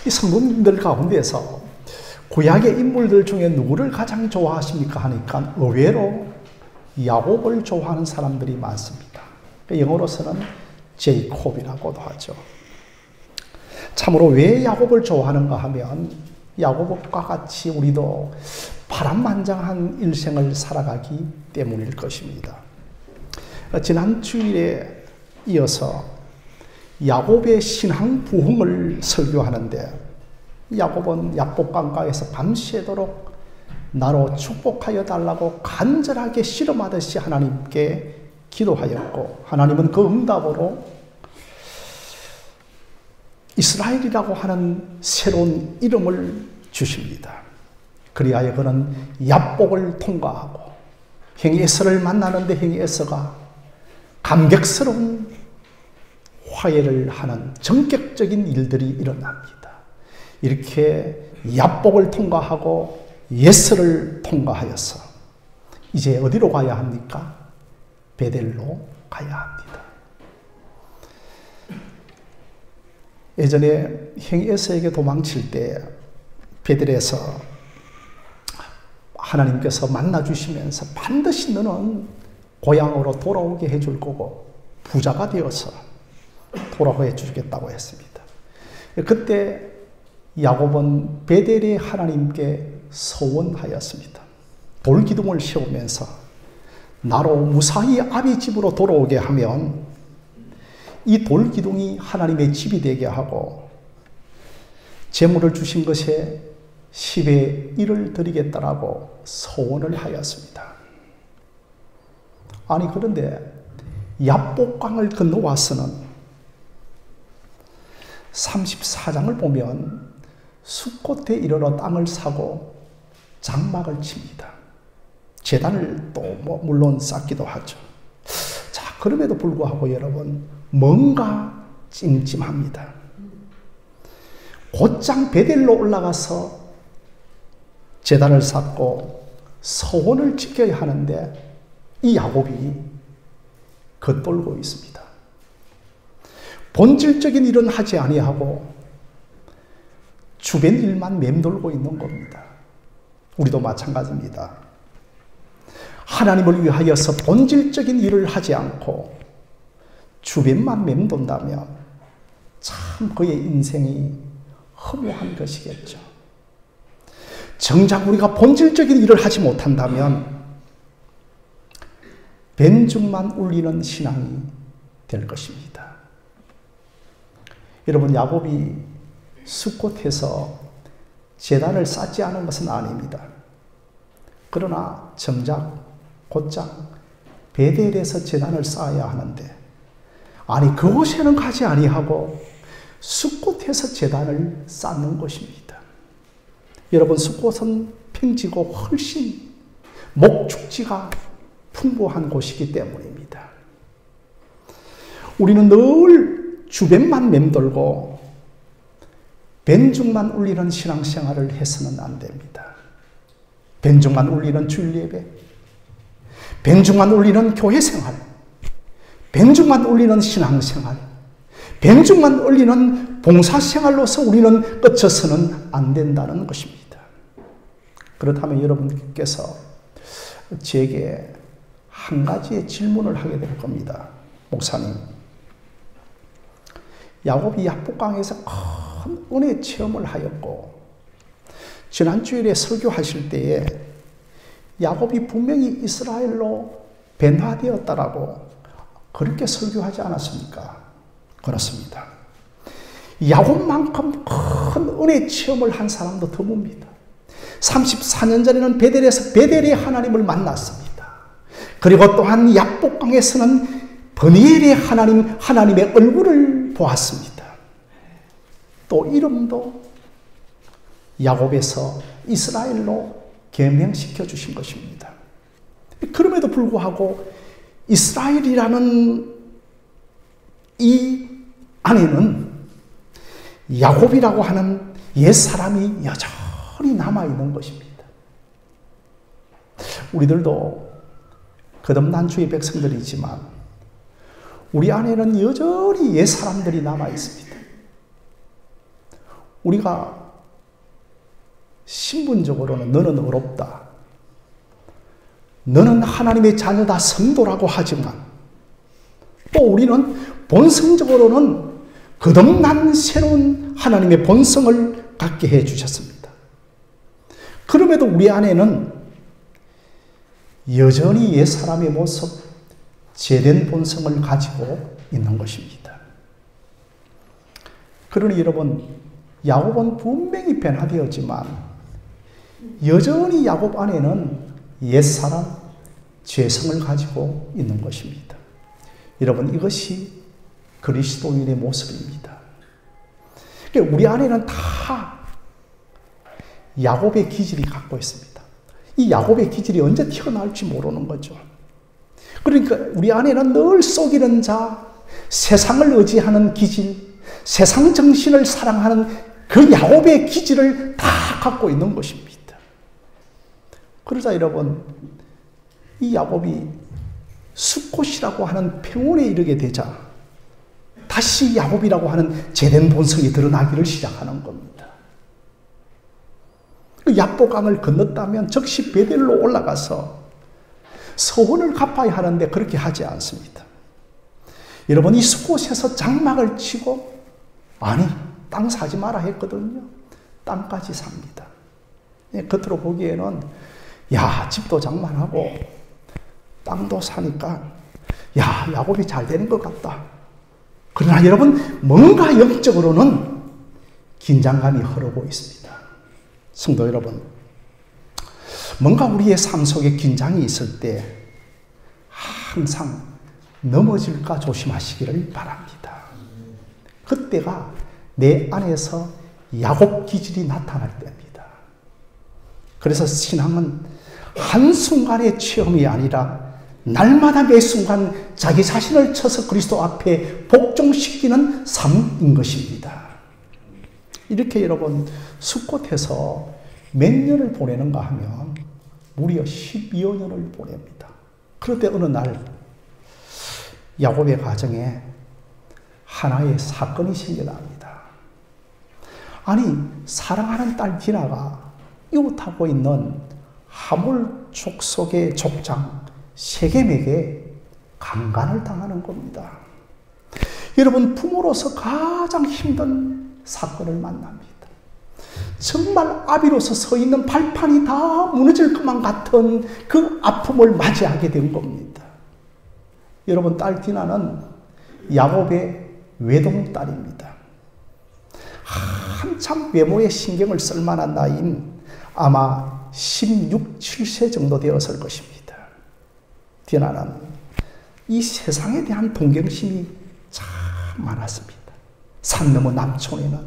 이 성도님들 가운데서 구약의 인물들 중에 누구를 가장 좋아하십니까 하니까 의외로 야곱을 좋아하는 사람들이 많습니다. 영어로서는 제이콥이라고도 하죠. 참으로 왜 야곱을 좋아하는가 하면 야곱과 같이 우리도 파란만장한 일생을 살아가기 때문일 것입니다. 지난 주일에 이어서 야곱의 신앙 부흥을 설교하는데 야곱은 야복강가에서 밤새도록 나로 축복하여 달라고 간절하게 씨름하듯이 하나님께 기도하였고 하나님은 그 응답으로 이스라엘이라고 하는 새로운 이름을 주십니다. 그리하여 그는 야복을 통과하고 형이 에서를 만나는데 형이 에서가 감격스러운 화해를 하는 전격적인 일들이 일어납니다. 이렇게 야복을 통과하고 예스를 통과하여서 이제 어디로 가야 합니까? 베델로 가야 합니다. 예전에 형이 에서에게 도망칠 때 베델에서 하나님께서 만나주시면서 반드시 너는 고향으로 돌아오게 해줄 거고 부자가 되어서 돌아오게 해주겠다고 했습니다. 그때 야곱은 베델의 하나님께 서원하였습니다. 돌기둥을 세우면서 나로 무사히 아비 집으로 돌아오게 하면 이 돌기둥이 하나님의 집이 되게 하고 재물을 주신 것에 10의 1을 드리겠다라고 서원을 하였습니다. 아니 그런데 야복강을 건너와서는 34장을 보면 숲곳에 이르러 땅을 사고 장막을 칩니다. 제단을 또 물론 쌓기도 하죠. 자, 그럼에도 불구하고 여러분 뭔가 찜찜합니다. 곧장 베델로 올라가서 제단을 쌓고 서원을 지켜야 하는데 이 야곱이 겉돌고 있습니다. 본질적인 일은 하지 아니하고 주변 일만 맴돌고 있는 겁니다. 우리도 마찬가지입니다. 하나님을 위하여서 본질적인 일을 하지 않고 주변만 맴돈다면 참 그의 인생이 허무한 것이겠죠. 정작 우리가 본질적인 일을 하지 못한다면 벤죽만 울리는 신앙이 될 것입니다. 여러분, 야곱이 숲곳에서 제단을 쌓지 않은 것은 아닙니다. 그러나 정작 곧장 베델에서 제단을 쌓아야 하는데 아니 그곳에는 가지 아니하고 숲곳에서 제단을 쌓는 것입니다. 여러분, 숲곳은 평지고 훨씬 목축지가 풍부한 곳이기 때문입니다. 우리는 늘 주변만 맴돌고 벤죽만 울리는 신앙생활을 해서는 안 됩니다. 벤죽만 울리는 주일 예배, 벤죽만 울리는 교회생활, 벤죽만 울리는 신앙생활, 벤죽만 울리는 봉사생활로서 우리는 끝쳐서는 안 된다는 것입니다. 그렇다면 여러분께서 제게 한 가지의 질문을 하게 될 겁니다. 목사님, 야곱이 야복강에서 큰 은혜 체험을 하였고 지난 주일에 설교하실 때에 야곱이 분명히 이스라엘로 변화되었다라고 그렇게 설교하지 않았습니까? 그렇습니다. 야곱만큼 큰 은혜 체험을 한 사람도 드뭅니다. 34년 전에는 베델에서 베델의 하나님을 만났습니다. 그리고 또한 야복강에서는 브니엘의 하나님의 얼굴을 보았습니다. 또 이름도 야곱에서 이스라엘로 개명시켜 주신 것입니다. 그럼에도 불구하고 이스라엘이라는 이 안에는 야곱이라고 하는 옛사람이 여전히 남아있는 것입니다. 우리들도 거듭난 주의 백성들이지만 우리 안에는 여전히 옛사람들이 남아있습니다. 우리가 신분적으로는 너는 어렵다, 너는 하나님의 자녀다, 성도라고 하지만 또 우리는 본성적으로는 거듭난 새로운 하나님의 본성을 갖게 해 주셨습니다. 그럼에도 우리 안에는 여전히 옛사람의 모습, 죄된 본성을 가지고 있는 것입니다. 그러니 여러분, 야곱은 분명히 변화되었지만 여전히 야곱 안에는 옛사람, 죄성을 가지고 있는 것입니다. 여러분, 이것이 그리스도인의 모습입니다. 그러니까 우리 안에는 다 야곱의 기질이 갖고 있습니다. 이 야곱의 기질이 언제 튀어나올지 모르는 거죠. 그러니까 우리 안에는 늘 속이는 자, 세상을 의지하는 기질, 세상 정신을 사랑하는 그 야곱의 기질을 다 갖고 있는 것입니다. 그러자 여러분, 이 야곱이 숫곳이라고 하는 평온에 이르게 되자 다시 야곱이라고 하는 제된 본성이 드러나기를 시작하는 겁니다. 그 약복강을 건넜다면 즉시 베델로 올라가서 서원을 갚아야 하는데 그렇게 하지 않습니다. 여러분, 이 숫곳에서 장막을 치고, 아니, 땅 사지 마라 했거든요. 땅까지 삽니다. 겉으로 보기에는 야, 집도 장만하고 땅도 사니까 야, 야곱이 잘 되는 것 같다. 그러나 여러분, 뭔가 영적으로는 긴장감이 흐르고 있습니다. 성도 여러분, 뭔가 우리의 삶 속에 긴장이 있을 때 항상 넘어질까 조심하시기를 바랍니다. 그때가 내 안에서 야곱 기질이 나타날 때입니다. 그래서 신앙은 한순간의 체험이 아니라 날마다 매 순간 자기 자신을 쳐서 그리스도 앞에 복종시키는 삶인 것입니다. 이렇게 여러분, 숫곳에서 몇 년을 보내는가 하면 무려 12여 년을 보냅니다. 그런데 어느 날 야곱의 가정에 하나의 사건이 생겨납니다. 아니, 사랑하는 딸 디나가 이웃하고 있는 하몰 족속의 족장 세겜에게 강간을 당하는 겁니다. 여러분, 부모로서 가장 힘든 사건을 만납니다. 정말 아비로서 서 있는 발판이 다 무너질 것만 같은 그 아픔을 맞이하게 된 겁니다. 여러분, 딸 디나는 야곱의 외동딸입니다. 한참 외모에 신경을 쓸 만한 나이인 아마 16, 7세 정도 되었을 것입니다. 디나는 이 세상에 대한 동경심이 참 많았습니다. 산 너머 남촌에는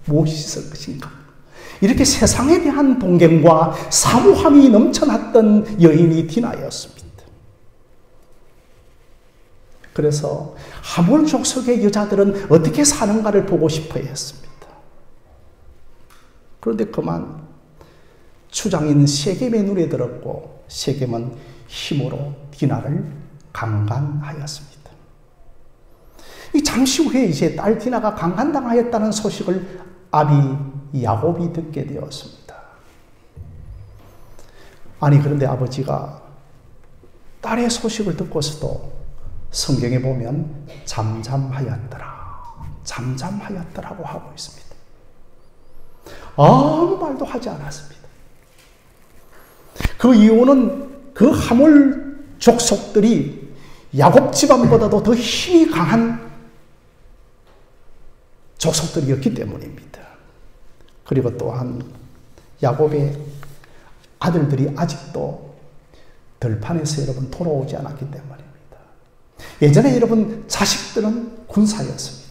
무엇이 있을 것인가? 이렇게 세상에 대한 동경과 사모함이 넘쳐났던 여인이 디나였습니다. 그래서 하몰 족속의 여자들은 어떻게 사는가를 보고 싶어 했습니다. 그런데 그만 추장인 세겜의 눈에 들었고 세겜은 힘으로 디나를 강간하였습니다. 이 잠시 후에 이제 딸 디나가 강간당하였다는 소식을 아비 야곱이 듣게 되었습니다. 아니, 그런데 아버지가 딸의 소식을 듣고서도 성경에 보면 잠잠하였더라고 하고 있습니다. 아무 말도 하지 않았습니다. 그 이유는 그 하몰 족속들이 야곱 집안보다도 더 힘이 강한 족속들이었기 때문입니다. 그리고 또한 야곱의 아들들이 아직도 들판에서 여러분 돌아오지 않았기 때문입니다. 예전에 여러분 자식들은 군사였습니다.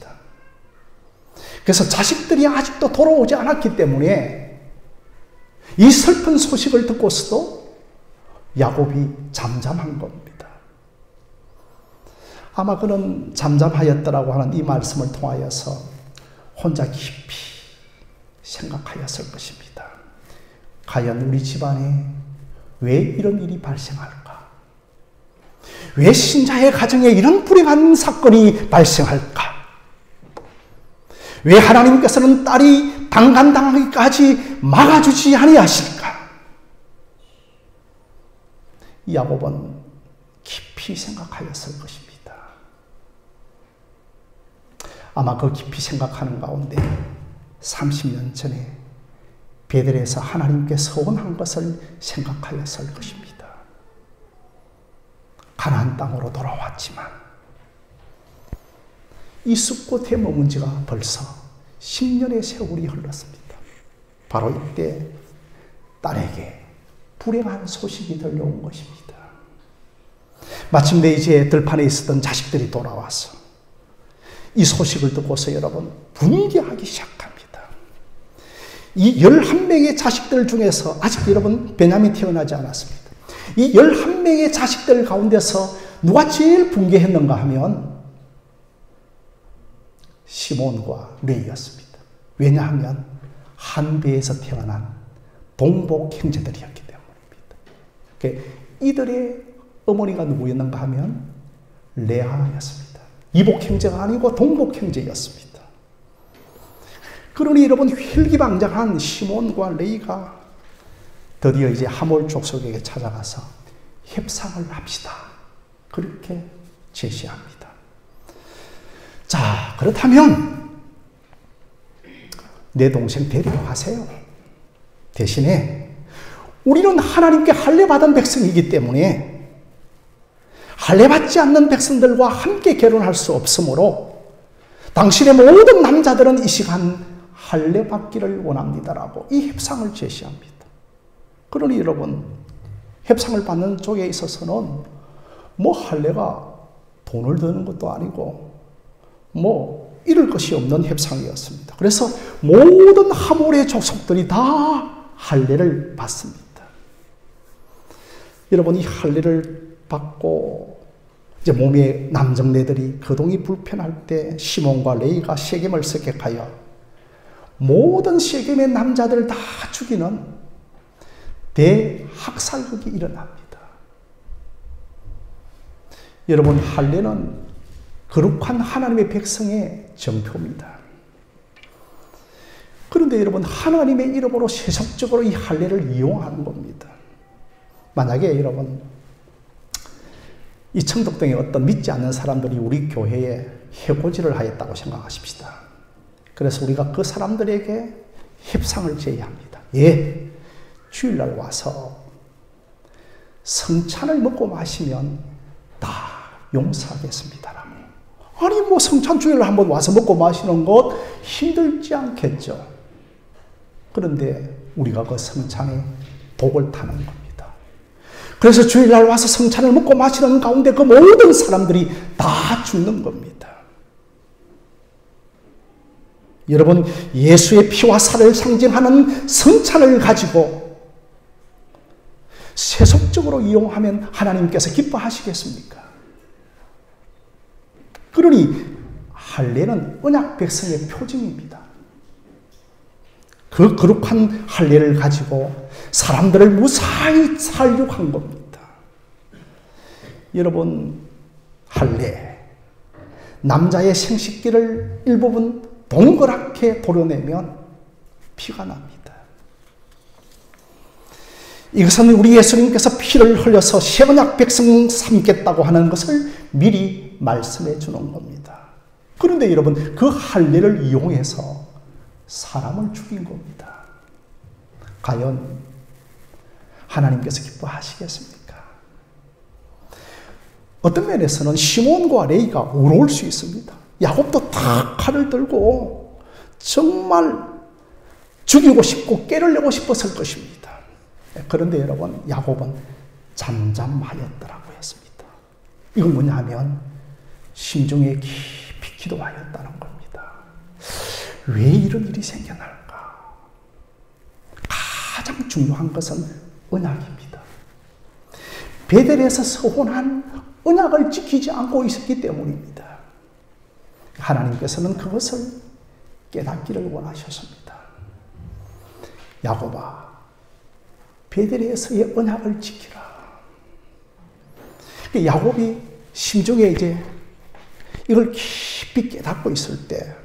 그래서 자식들이 아직도 돌아오지 않았기 때문에 이 슬픈 소식을 듣고서도 야곱이 잠잠한 겁니다. 아마 그는 잠잠하였더라고 하는 이 말씀을 통하여서 혼자 깊이 생각하였을 것입니다. 과연 우리 집안에 왜 이런 일이 발생할까? 왜 신자의 가정에 이런 불행한 사건이 발생할까? 왜 하나님께서는 딸이 강간당하기까지 막아주지 아니하실까? 야곱은 깊이 생각하였을 것입니다. 아마 그 깊이 생각하는 가운데 30년 전에 베델에서 하나님께 서원한 것을 생각하였을 것입니다. 가나안 땅으로 돌아왔지만 이 숲곳에 머문 지가 벌써 10년의 세월이 흘렀습니다. 바로 이때 딸에게 불행한 소식이 들려온 것입니다. 마침내 이제 들판에 있었던 자식들이 돌아와서 이 소식을 듣고서 여러분 분개하기 시작합니다. 이 11명의 자식들 중에서 아직 여러분 베냐민 태어나지 않았습니다. 이 11명의 자식들 가운데서 누가 제일 분개했는가 하면 시몬과 레이였습니다. 왜냐하면 한 배에서 태어난 동복 형제들이었기 때문입니다. 이들의 어머니가 누구였는가 하면 레아였습니다. 이복 형제가 아니고 동복 형제였습니다. 그러니 여러분 혈기방장한 시몬과 레이가 드디어 이제 하몰 족속에게 찾아가서 협상을 합시다. 그렇게 제시합니다. 자, 그렇다면 내 동생 데리고 가세요. 대신에 우리는 하나님께 할례받은 백성이기 때문에 할례받지 않는 백성들과 함께 결혼할 수 없으므로 당신의 모든 남자들은 이 시간 할례받기를 원합니다라고 이 협상을 제시합니다. 그러니 여러분 협상을 받는 쪽에 있어서는 뭐 할례가 돈을 드는 것도 아니고 뭐 이럴 것이 없는 협상이었습니다. 그래서 모든 하몰의 족속들이 다 할례를 받습니다. 여러분 이 할례를 받고 이제 몸의 남정네들이 거동이 불편할 때 시몬과 레이가 세겜을 습격하여 모든 세겜의 남자들 다 죽이는 대학살극이 일어납니다. 여러분 할례는 거룩한 하나님의 백성의 정표입니다. 그런데 여러분 하나님의 이름으로 세속적으로 이 할례를 이용하는 겁니다. 만약에 여러분 이 청덕동에 어떤 믿지 않는 사람들이 우리 교회에 해코지를 하였다고 생각하십시다. 그래서 우리가 그 사람들에게 협상을 제의합니다. 예, 주일날 와서 성찬을 먹고 마시면 다 용서하겠습니다라고. 아니 뭐 성찬 주일날 한번 와서 먹고 마시는 것 힘들지 않겠죠. 그런데 우리가 그 성찬에 독을 타는 겁니다. 그래서 주일날 와서 성찬을 먹고 마시는 가운데 그 모든 사람들이 다 죽는 겁니다. 여러분 예수의 피와 살을 상징하는 성찬을 가지고 세속적으로 이용하면 하나님께서 기뻐하시겠습니까? 그러니 할례는 언약 백성의 표징입니다. 그 거룩한 할례를 가지고 사람들을 무사히 살육한 겁니다. 여러분 할례 남자의 생식기를 일부분 동그랗게 도려내면 피가 납니다. 이것은 우리 예수님께서 피를 흘려서 새언약 백성 삼겠다고 하는 것을 미리 말씀해 주는 겁니다. 그런데 여러분 그 할례를 이용해서 사람을 죽인 겁니다. 과연 하나님께서 기뻐하시겠습니까? 어떤 면에서는 시몬과 레이가 어려울 수 있습니다. 야곱도 다 칼을 들고 정말 죽이고 싶고 깨를 내고 싶었을 것입니다. 그런데 여러분 야곱은 잠잠하였더라고 했습니다. 이건 뭐냐 하면 심중에 깊이 기도하였다는 겁니다. 왜 이런 일이 생겨날까? 가장 중요한 것은 언약입니다. 베델에서 서원한 언약을 지키지 않고 있었기 때문입니다. 하나님께서는 그것을 깨닫기를 원하셨습니다. 야곱아, 베델에서의 언약을 지키라. 야곱이 심중에 이제 이걸 깊이 깨닫고 있을 때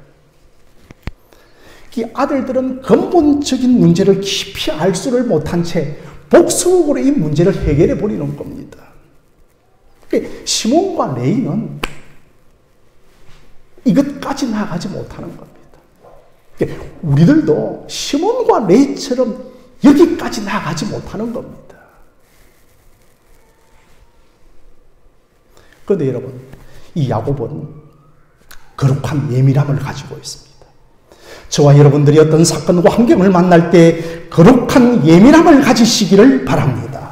이 아들들은 근본적인 문제를 깊이 알 수를 못한 채 복수적으로 이 문제를 해결해 버리는 겁니다. 시몬과 레위는 이것까지 나가지 못하는 겁니다. 우리들도 시몬과 레위처럼 여기까지 나가지 못하는 겁니다. 그런데 여러분, 이 야곱은 거룩한 예민함을 가지고 있습니다. 저와 여러분들이 어떤 사건과 환경을 만날 때 거룩한 예민함을 가지시기를 바랍니다.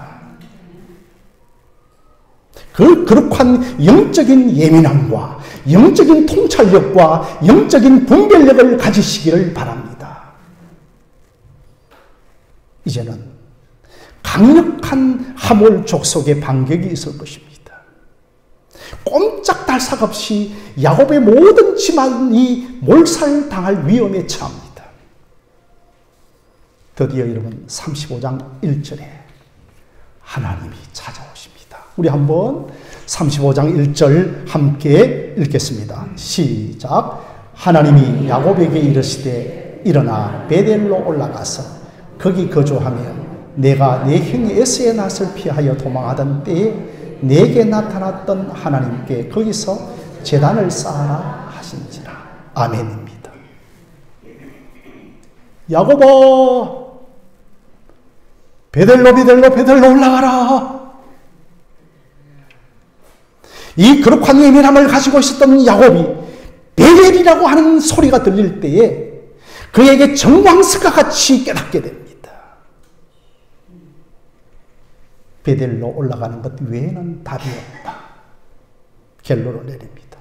그 거룩한 영적인 예민함과 영적인 통찰력과 영적인 분별력을 가지시기를 바랍니다. 이제는 강력한 하몰 족속의 반격이 있을 것입니다. 꼼짝달싹 없이 야곱의 모든 집안이 몰살당할 위험에 처합니다. 드디어 여러분 35장 1절에 하나님이 찾아오십니다. 우리 한번 35장 1절 함께 읽겠습니다. 시작. 하나님이 야곱에게 이르시되 일어나 베델로 올라가서 거기 거주하며 내가 내 형의 에서의 낯을 피하여 도망하던 때에 내게 나타났던 하나님께 거기서 제단을 쌓아라 하신지라. 아멘입니다. 야곱아, 베델로 올라가라. 이 거룩한 예민함을 가지고 있었던 야곱이 베델이라고 하는 소리가 들릴 때에 그에게 정광석과 같이 깨닫게 됩니다. 베델로 올라가는 것 외에는 답이 없다. 결론을 내립니다.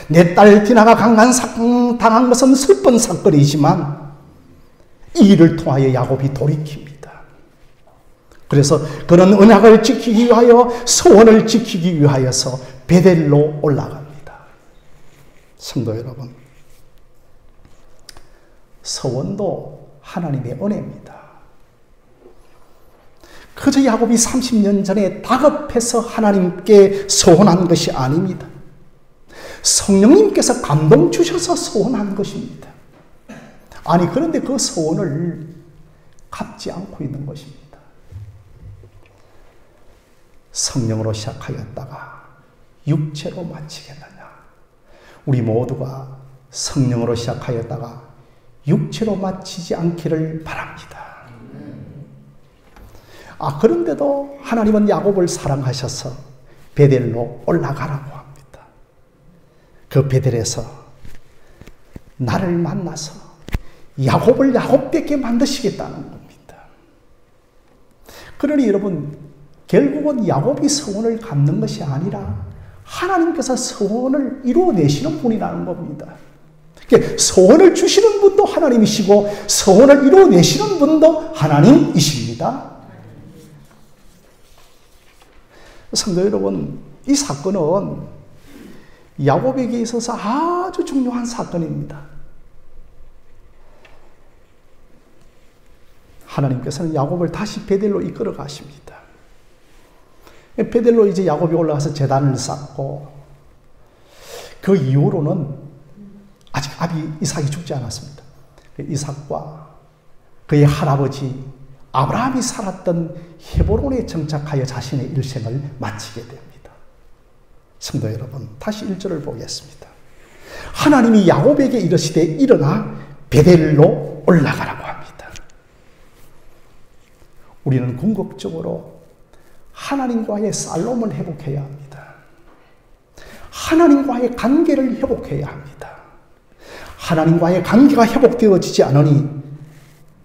내 딸 디나가 강간당한 것은 슬픈 사건이지만 이 일을 통하여 야곱이 돌이킵니다. 그래서 그는 언약을 지키기 위하여 소원을 지키기 위하여서 베델로 올라갑니다. 성도 여러분, 소원도 하나님의 은혜입니다. 그저 야곱이 30년 전에 다급해서 하나님께 소원한 것이 아닙니다. 성령님께서 감동 주셔서 소원한 것입니다. 아니, 그런데 그 소원을 갚지 않고 있는 것입니다. 성령으로 시작하였다가 육체로 마치겠느냐? 우리 모두가 성령으로 시작하였다가 육체로 마치지 않기를 바랍니다. 그런데도 하나님은 야곱을 사랑하셔서 베델로 올라가라고 합니다. 그 베델에서 나를 만나서 야곱을 야곱되게 만드시겠다는 겁니다. 그러니 여러분, 결국은 야곱이 소원을 갚는 것이 아니라 하나님께서 소원을 이루어내시는 분이라는 겁니다. 소원을 주시는 분도 하나님이시고 소원을 이루어내시는 분도 하나님이십니다. 성도 여러분, 이 사건은 야곱에게 있어서 아주 중요한 사건입니다. 하나님께서는 야곱을 다시 베델로 이끌어 가십니다. 베델로 이제 야곱이 올라가서 제단을 쌓고 그 이후로는 아직 아비 이삭이 죽지 않았습니다. 이삭과 그의 할아버지 아브라함이 살았던 헤브론에 정착하여 자신의 일생을 마치게 됩니다. 성도 여러분, 다시 1절을 보겠습니다. 하나님이 야곱에게 이르시되 일어나 베델로 올라가라고 합니다. 우리는 궁극적으로 하나님과의 살롬을 회복해야 합니다. 하나님과의 관계를 회복해야 합니다. 하나님과의 관계가 회복되어지지 않으니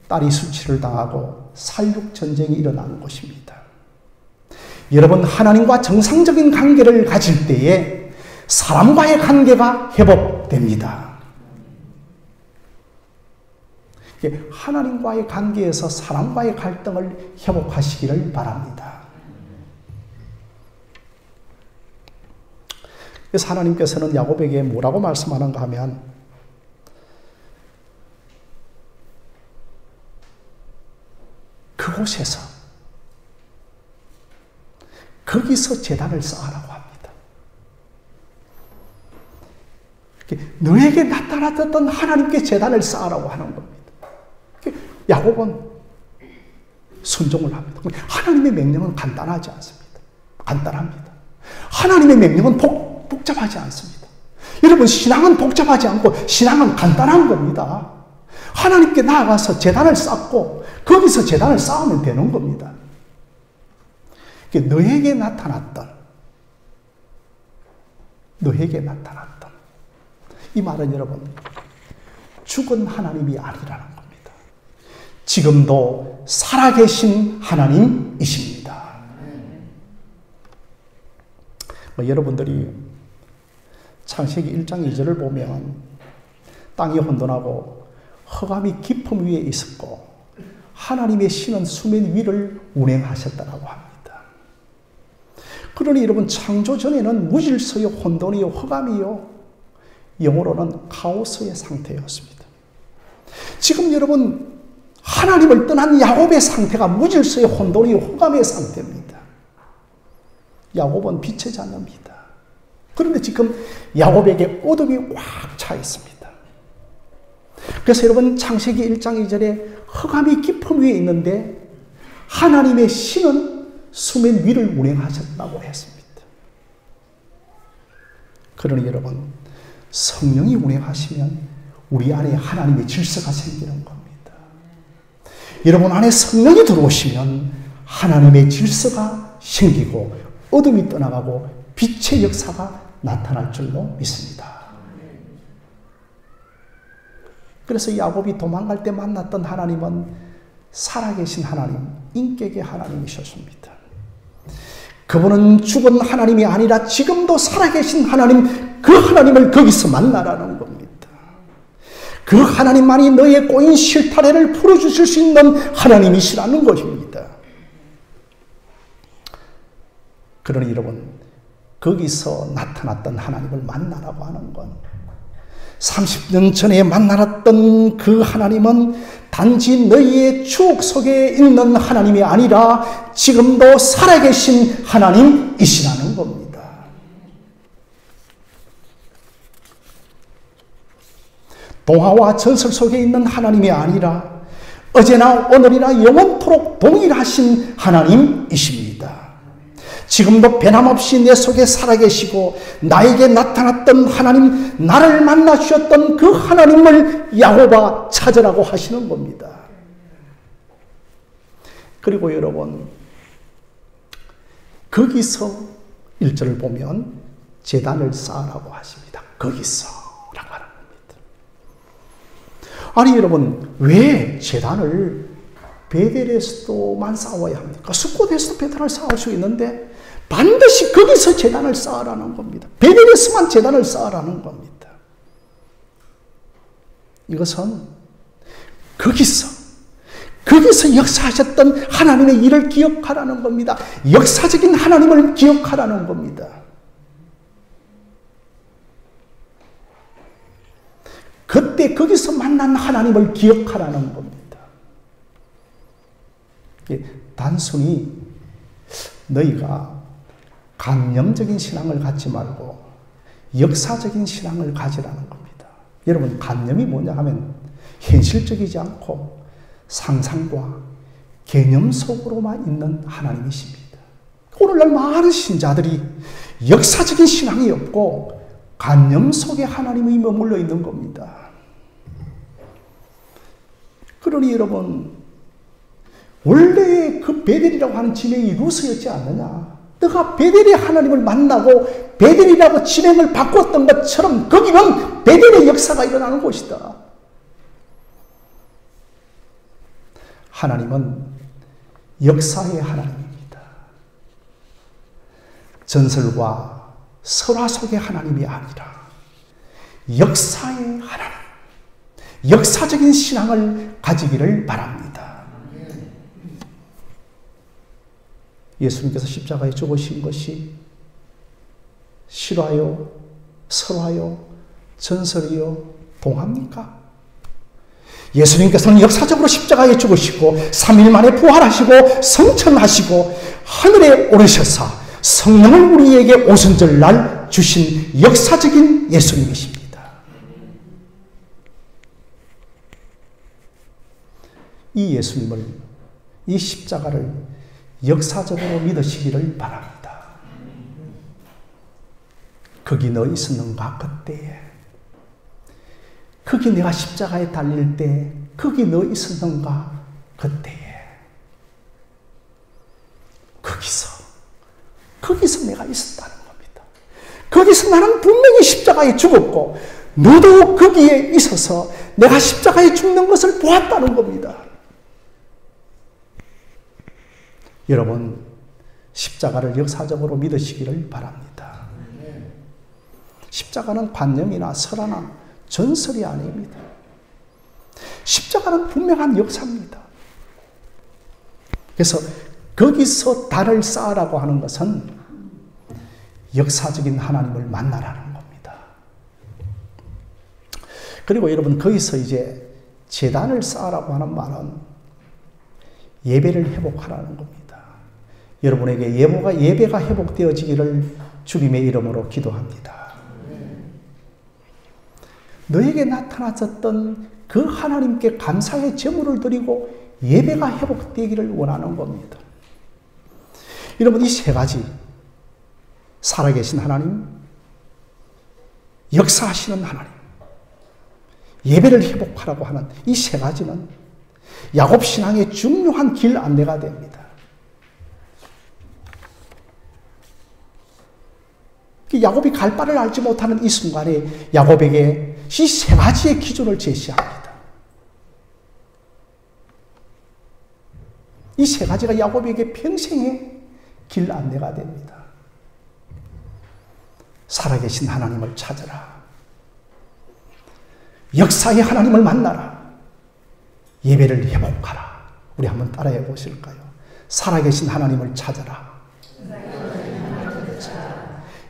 딸이 수치를 당하고 살육전쟁이 일어나는 것입니다. 여러분, 하나님과 정상적인 관계를 가질 때에 사람과의 관계가 회복됩니다. 하나님과의 관계에서 사람과의 갈등을 회복하시기를 바랍니다. 그래서 하나님께서는 야곱에게 뭐라고 말씀하는가 하면 그곳에서 거기서 제단을 쌓으라고 합니다. 너에게 나타났던 하나님께 제단을 쌓으라고 하는 겁니다. 야곱은 순종을 합니다. 하나님의 명령은 간단하지 않습니다. 간단합니다. 하나님의 명령은 복잡하지 않습니다. 여러분, 신앙은 복잡하지 않고 신앙은 간단한 겁니다. 하나님께 나아가서 제단을 쌓고 거기서 제단을 쌓으면 되는 겁니다. 너에게 나타났던 이 말은 여러분, 죽은 하나님이 아니라는 겁니다. 지금도 살아계신 하나님이십니다. 여러분들이 창세기 1장 2절을 보면 땅이 혼돈하고 흑암이 깊음 위에 있었고 하나님의 신은 수면 위를 운행하셨다고 합니다. 그러니 여러분, 창조 전에는 무질서요, 혼돈이요, 흑암이요, 영어로는 카오스의 상태였습니다. 지금 여러분, 하나님을 떠난 야곱의 상태가 무질서요, 혼돈이요, 흑암의 상태입니다. 야곱은 빛의 자녀입니다. 그런데 지금 야곱에게 어둠이 꽉 차 있습니다. 그래서 여러분, 창세기 1장 2절에 흑암이 깊음 위에 있는데 하나님의 신은 수면 위를 운행하셨다고 했습니다. 그러니 여러분, 성령이 운행하시면 우리 안에 하나님의 질서가 생기는 겁니다. 여러분 안에 성령이 들어오시면 하나님의 질서가 생기고 어둠이 떠나가고 빛의 역사가 나타날 줄로 믿습니다. 그래서 야곱이 도망갈 때 만났던 하나님은 살아계신 하나님, 인격의 하나님이셨습니다. 그분은 죽은 하나님이 아니라 지금도 살아계신 하나님, 그 하나님을 거기서 만나라는 겁니다. 그 하나님만이 너의 꼬인 실타래를 풀어주실 수 있는 하나님이시라는 것입니다. 그러니 여러분, 거기서 나타났던 하나님을 만나라고 하는 건 30년 전에 만나놨던 그 하나님은 단지 너희의 추억 속에 있는 하나님이 아니라 지금도 살아계신 하나님이시라는 겁니다. 동화와 전설 속에 있는 하나님이 아니라 어제나 오늘이나 영원토록 동일하신 하나님이십니다. 지금도 변함없이 내 속에 살아계시고 나에게 나타났던 하나님, 나를 만나 주셨던 그 하나님을 야곱아 찾으라고 하시는 겁니다. 그리고 여러분, 거기서 1절을 보면 제단을 쌓으라고 하십니다. 거기서 라고 하는 겁니다. 아니 여러분, 왜 제단을 베델에서도만 쌓아야 합니까? 숫곳에서도 제단을 쌓을 수 있는데 반드시 거기서 제단을 쌓으라는 겁니다. 베델에서만 제단을 쌓으라는 겁니다. 이것은 거기서 역사하셨던 하나님의 일을 기억하라는 겁니다. 역사적인 하나님을 기억하라는 겁니다. 그때 거기서 만난 하나님을 기억하라는 겁니다. 단순히 너희가 관념적인 신앙을 갖지 말고 역사적인 신앙을 가지라는 겁니다. 여러분, 관념이 뭐냐 하면 현실적이지 않고 상상과 개념 속으로만 있는 하나님이십니다. 오늘날 많은 신자들이 역사적인 신앙이 없고 관념 속에 하나님이 머물러 있는 겁니다. 그러니 여러분, 원래 그 베델이라고 하는 진행이 루스였지 않느냐? 너가 베델의 하나님을 만나고 베델이라고 진행을 바꿨던 것처럼 거기는 베델의 역사가 일어나는 곳이다. 하나님은 역사의 하나님입니다. 전설과 설화 속의 하나님이 아니라 역사의 하나님, 역사적인 신앙을 가지기를 바랍니다. 예수님께서 십자가에 죽으신 것이 실화요, 설화요, 전설이요, 동화입니까? 예수님께서는 역사적으로 십자가에 죽으시고 3일 만에 부활하시고 성천하시고 하늘에 오르셔서 성령을 우리에게 오순절날 주신 역사적인 예수님이십니다. 이 예수님을, 이 십자가를 역사적으로 믿으시기를 바랍니다. 거기 너 있었는가 그때에. 거기 내가 십자가에 달릴 때 거기 너 있었는가 그때에. 거기서 내가 있었다는 겁니다. 거기서 나는 분명히 십자가에 죽었고 너도 거기에 있어서 내가 십자가에 죽는 것을 보았다는 겁니다. 여러분, 십자가를 역사적으로 믿으시기를 바랍니다. 십자가는 관념이나 설화나 전설이 아닙니다. 십자가는 분명한 역사입니다. 그래서 거기서 달을 쌓으라고 하는 것은 역사적인 하나님을 만나라는 겁니다. 그리고 여러분, 거기서 이제 제단을 쌓으라고 하는 말은 예배를 회복하라는 겁니다. 여러분에게 예배가 회복되어지기를 주님의 이름으로 기도합니다. 너에게 나타나셨던 그 하나님께 감사의 제물을 드리고 예배가 회복되기를 원하는 겁니다. 여러분, 이 세 가지, 살아계신 하나님, 역사하시는 하나님, 예배를 회복하라고 하는 이 세 가지는 야곱 신앙의 중요한 길 안내가 됩니다. 야곱이 갈 바를 알지 못하는 이 순간에 야곱에게 이 세 가지의 기준을 제시합니다. 이 세 가지가 야곱에게 평생의 길 안내가 됩니다. 살아계신 하나님을 찾아라. 역사의 하나님을 만나라. 예배를 회복하라. 우리 한번 따라해 보실까요? 살아계신 하나님을 찾아라.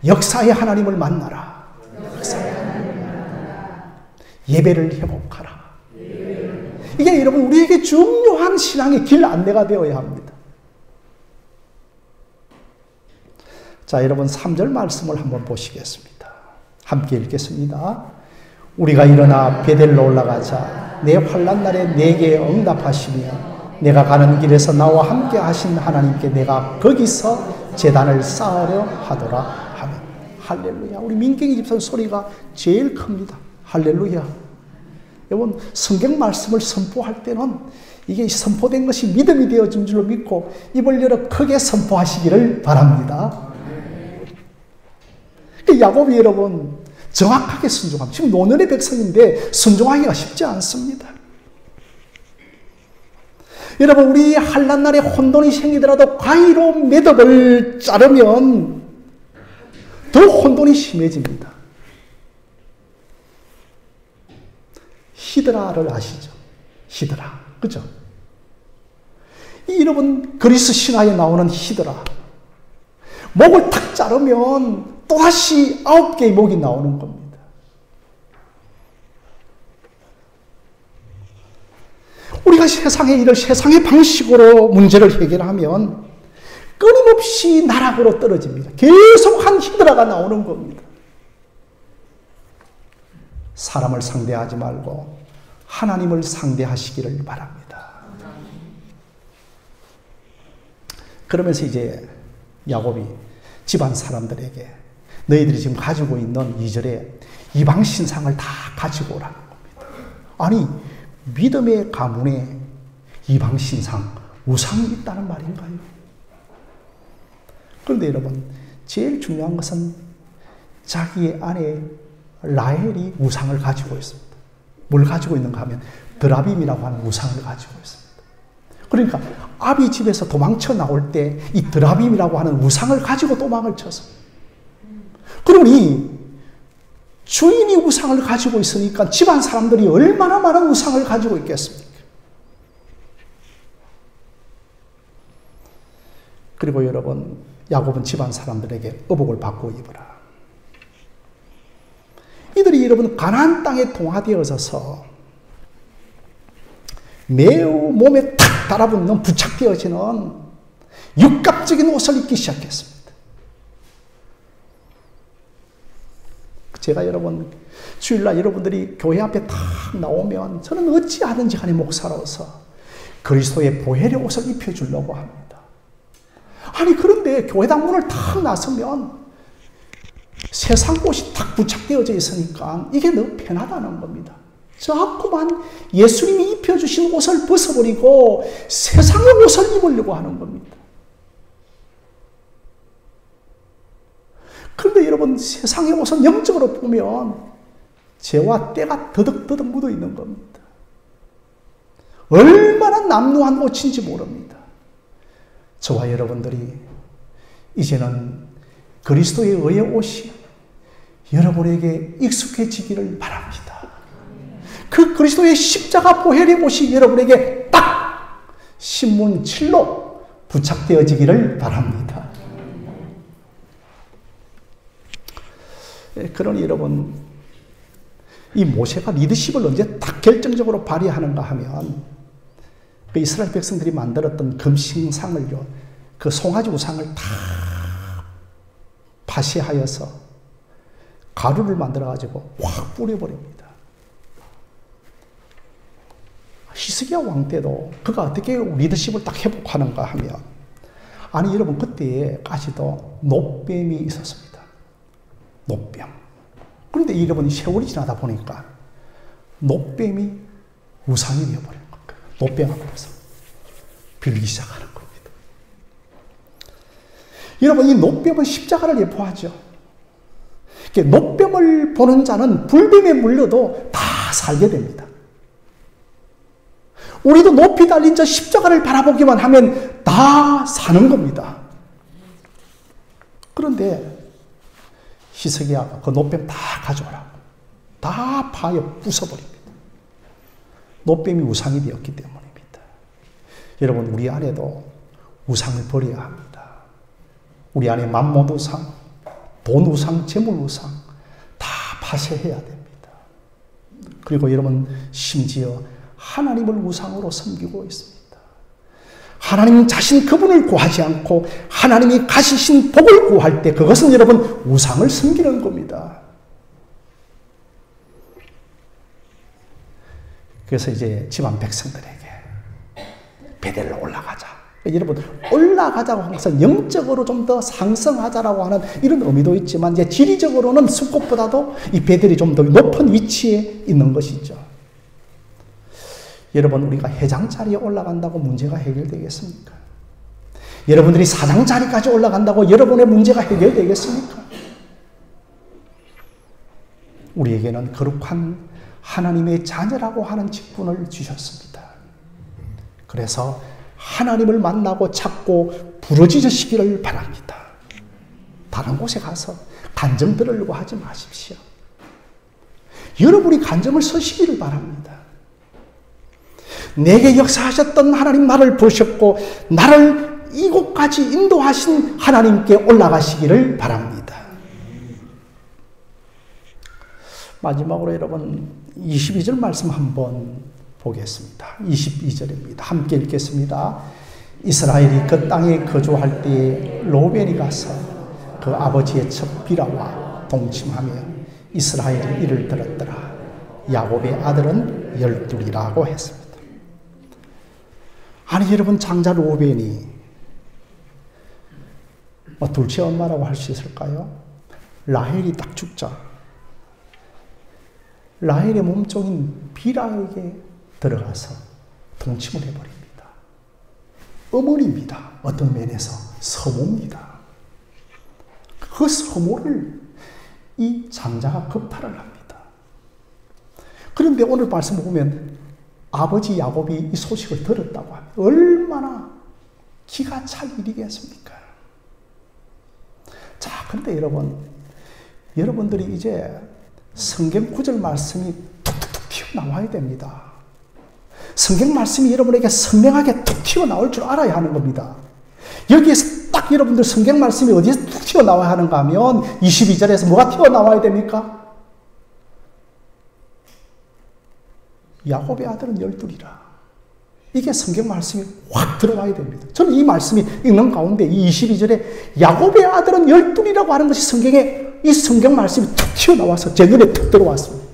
역사의 하나님을 만나라. 예배를 회복하라. 이게 여러분 우리에게 중요한 신앙의 길 안내가 되어야 합니다. 자, 여러분 3절 말씀을 한번 보시겠습니다. 함께 읽겠습니다. 우리가 일어나 베델로 올라가자 내 환난 날에 내게 응답하시며 내가 가는 길에서 나와 함께 하신 하나님께 내가 거기서 제단을 쌓으려 하더라 하면. 할렐루야. 우리 민경이 집사님 소리가 제일 큽니다. 할렐루야. 여러분, 성경 말씀을 선포할 때는 이게 선포된 것이 믿음이 되어진 줄로 믿고 입을 열어 크게 선포하시기를 바랍니다. 야곱이 여러분 정확하게 순종합니다. 지금 노년의 백성인데 순종하기가 쉽지 않습니다. 여러분, 우리 환난날에 혼돈이 생기더라도 가위로 매듭을 자르면 더 혼돈이 심해집니다. 히드라를 아시죠? 히드라. 그죠? 여러분, 그리스 신화에 나오는 히드라. 목을 탁 자르면 또다시 9개의 목이 나오는 겁니다. 우리가 세상의 일을 세상의 방식으로 문제를 해결하면 끊임없이 나락으로 떨어집니다. 계속 한 히드라가 나오는 겁니다. 사람을 상대하지 말고 하나님을 상대하시기를 바랍니다. 그러면서 이제 야곱이 집안 사람들에게 너희들이 지금 가지고 있는 2절에 이방 신상을 다 가지고 오라는 겁니다. 아니, 믿음의 가문에 이방 신상, 우상이 있다는 말인가요? 그런데 여러분, 제일 중요한 것은 자기의 아내 라헬이 우상을 가지고 있습니다. 뭘 가지고 있는가 하면 드라빔이라고 하는 우상을 가지고 있습니다. 그러니까 아비 집에서 도망쳐 나올 때 이 드라빔이라고 하는 우상을 가지고 도망을 쳤습니다. 그러니 주인이 우상을 가지고 있으니까 집안 사람들이 얼마나 많은 우상을 가지고 있겠습니까? 그리고 여러분, 야곱은 집안 사람들에게 의복을 바꾸어 입으라. 이들이 여러분 가나안 땅에 동화되어져서 매우 몸에 탁 달아붙는 부착되어지는 육각적인 옷을 입기 시작했습니다. 제가 여러분 주일날 여러분들이 교회 앞에 탁 나오면 저는 어찌하든지 간에 목사로서 그리스도의 보혈의 옷을 입혀주려고 합니다. 아니 그런데 교회당 문을 탁 나서면 세상 옷이 탁 부착되어져 있으니까 이게 너무 편하다는 겁니다. 자꾸만 예수님이 입혀주신 옷을 벗어버리고 세상의 옷을 입으려고 하는 겁니다. 그런데 여러분 세상의 옷은 영적으로 보면 죄와 때가 더덕더덕 묻어 있는 겁니다. 얼마나 남루한 옷인지 모릅니다. 저와 여러분들이 이제는 그리스도의 의의 옷이 여러분에게 익숙해지기를 바랍니다. 그 그리스도의 십자가 보혈의 옷이 여러분에게 딱 신문칠로 부착되어지기를 바랍니다. 그러니 여러분, 이 모세가 리더십을 언제 딱 결정적으로 발휘하는가 하면 그 이스라엘 백성들이 만들었던 금신상을요, 그 송아지 우상을 다 파쇄하여서 가루를 만들어가지고 확 뿌려버립니다. 히스기야 왕 때도 그가 어떻게 리더십을 딱 회복하는가 하면, 아니 여러분 그때까지도 노뱀이 있었습니다. 노뱀. 그런데 여러분 세월이 지나다 보니까 노뱀이 우상이 되어버린 겁니다. 노뱀 앞에서 빌기 시작하는 겁니다. 여러분 이 노뱀은 십자가를 예포하죠. 노뱀을 보는 자는 불뱀에 물려도 다 살게 됩니다. 우리도 높이 달린 저 십자가를 바라보기만 하면 다 사는 겁니다. 그런데 히스기야가 그 노뱀 다 가져오라고 다 파여 부숴버립니다. 노뱀이 우상이 되었기 때문입니다. 여러분 우리 안에도 우상을 버려야 합니다. 우리 안에 만못 우상, 돈 우상, 재물 우상 다 파쇄해야 됩니다. 그리고 여러분 심지어 하나님을 우상으로 섬기고 있습니다. 하나님 자신 그분을 구하지 않고 하나님이 가지신 복을 구할 때 그것은 여러분 우상을 섬기는 겁니다. 그래서 이제 집안 백성들에게 베델로 올라가자. 여러분 올라가자고 하는 것은 영적으로 좀 더 상승하자라고 하는 이런 의미도 있지만 이제 지리적으로는 숲곳보다도 이 베델이 좀 더 높은 위치에 있는 것이죠. 여러분 우리가 회장 자리에 올라간다고 문제가 해결되겠습니까? 여러분들이 사장 자리까지 올라간다고 여러분의 문제가 해결되겠습니까? 우리에게는 거룩한 하나님의 자녀라고 하는 직분을 주셨습니다. 그래서 하나님을 만나고 찾고 부르짖으시기를 바랍니다. 다른 곳에 가서 간증 들으려고 하지 마십시오. 여러분이 간증을 서시기를 바랍니다. 내게 역사하셨던 하나님 나를 보셨고 나를 이곳까지 인도하신 하나님께 올라가시기를 바랍니다. 마지막으로 여러분 22절 말씀 한번 보겠습니다. 22절입니다. 함께 읽겠습니다. 이스라엘이 그 땅에 거주할 때에 로벨이 가서 그 아버지의 첩 비라와 동침하며 이스라엘이 이를 들었더라. 야곱의 아들은 12이라고 했습니다. 아니 여러분 장자 로벤이 둘째 엄마라고 할 수 있을까요? 라헬이 딱 죽자 라헬의 몸종인 비라에게 들어가서 동침을 해버립니다. 어머니입니다. 어떤 면에서 서모입니다. 그 서모를 이 장자가 겁탈을 합니다. 그런데 오늘 말씀을 보면 아버지 야곱이 이 소식을 들었다고 합니다. 얼마나 기가 찰 일이겠습니까? 자, 그런데 여러분들이 이제 성경 구절 말씀이 툭툭툭 튀어나와야 됩니다. 성경 말씀이 여러분에게 선명하게 툭 튀어나올 줄 알아야 하는 겁니다. 여기에서 딱 여러분들 성경 말씀이 어디에서 툭 튀어나와야 하는가 하면 22절에서 뭐가 튀어나와야 됩니까? 야곱의 아들은 12이라. 이게 성경 말씀이 확 들어와야 됩니다. 저는 이 말씀이 읽는 가운데 이 22절에 야곱의 아들은 12이라고 하는 것이 성경에 이 성경 말씀이 툭 튀어나와서 제 눈에 툭 들어왔습니다.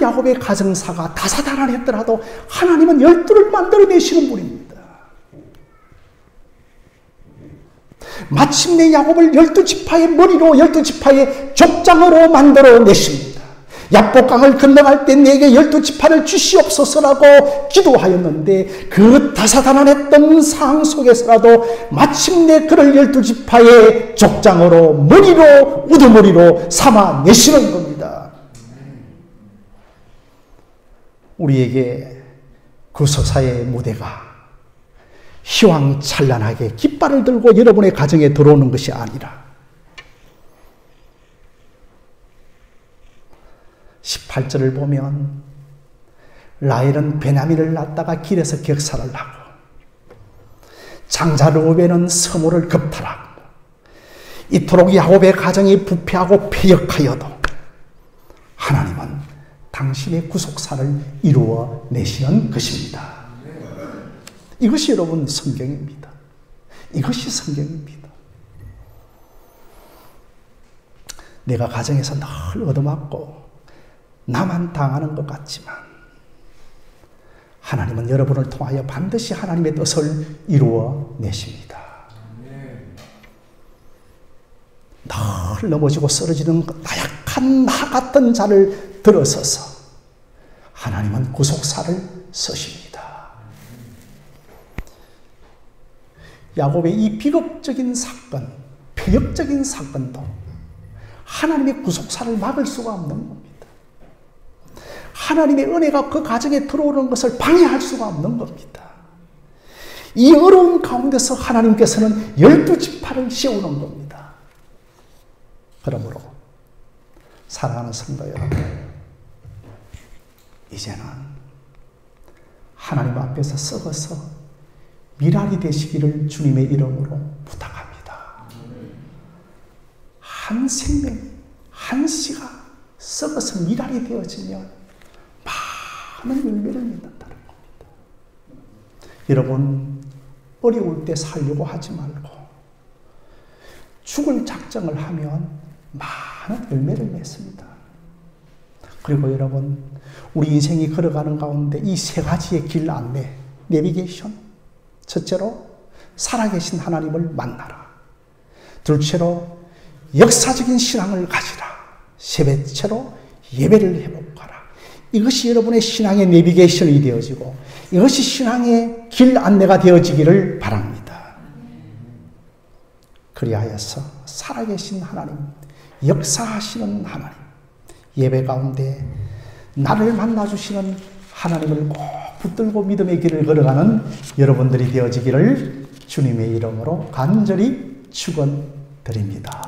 야곱의 가정사가 다사다난했더라도 하나님은 12를 만들어내시는 분입니다. 마침내 야곱을 12지파의 머리로 12지파의 족장으로 만들어내십니다. 야복강을 건너갈 때 내게 12지파를 주시옵소서라고 기도하였는데 그 다사다난했던 상황 속에서라도 마침내 그를 12지파의 족장으로 머리로 우두머리로 삼아내시는 겁니다. 우리에게 구속사의 무대가 희왕찬란하게 깃발을 들고 여러분의 가정에 들어오는 것이 아니라 18절을 보면 라헬은 베냐민을 낳다가 길에서 격살을 하고 장자 르우벤은 스무를 겁탈하고 이토록 야곱의 가정이 부패하고 패역하여도 하나님은 당신의 구속사를 이루어 내시는 것입니다. 이것이 여러분 성경입니다. 이것이 성경입니다. 내가 가정에서 늘 얻어맞고 나만 당하는 것 같지만 하나님은 여러분을 통하여 반드시 하나님의 뜻을 이루어 내십니다. 늘 넘어지고 쓰러지는 나약한 나 같은 자를 들어서서 하나님은 구속사를 쓰십니다. 야곱의 이 비극적인 사건, 폐역적인 사건도 하나님의 구속사를 막을 수가 없는 겁니다. 하나님의 은혜가 그 가정에 들어오는 것을 방해할 수가 없는 겁니다. 이 어려운 가운데서 하나님께서는 12지파를 세우는 겁니다. 그러므로 사랑하는 성도 여러분, 이제는 하나님 앞에서 썩어서 미랄이 되시기를 주님의 이름으로 부탁합니다. 한 생명, 한 씨가 썩어서 미랄이 되어지면 많은 열매를 맺는다는 겁니다. 여러분, 어려울 때 살려고 하지 말고 죽을 작정을 하면 많은 열매를 맺습니다. 그리고 여러분, 우리 인생이 걸어가는 가운데 이 세 가지의 길 안내, 내비게이션. 첫째로 살아계신 하나님을 만나라. 둘째로 역사적인 신앙을 가지라. 세 번째로 예배를 회복하라. 이것이 여러분의 신앙의 내비게이션이 되어지고 이것이 신앙의 길 안내가 되어지기를 바랍니다. 그리하여서 살아계신 하나님, 역사하시는 하나님, 예배 가운데 나를 만나주시는 하나님을 꼭 붙들고 믿음의 길을 걸어가는 여러분들이 되어지기를 주님의 이름으로 간절히 축원드립니다.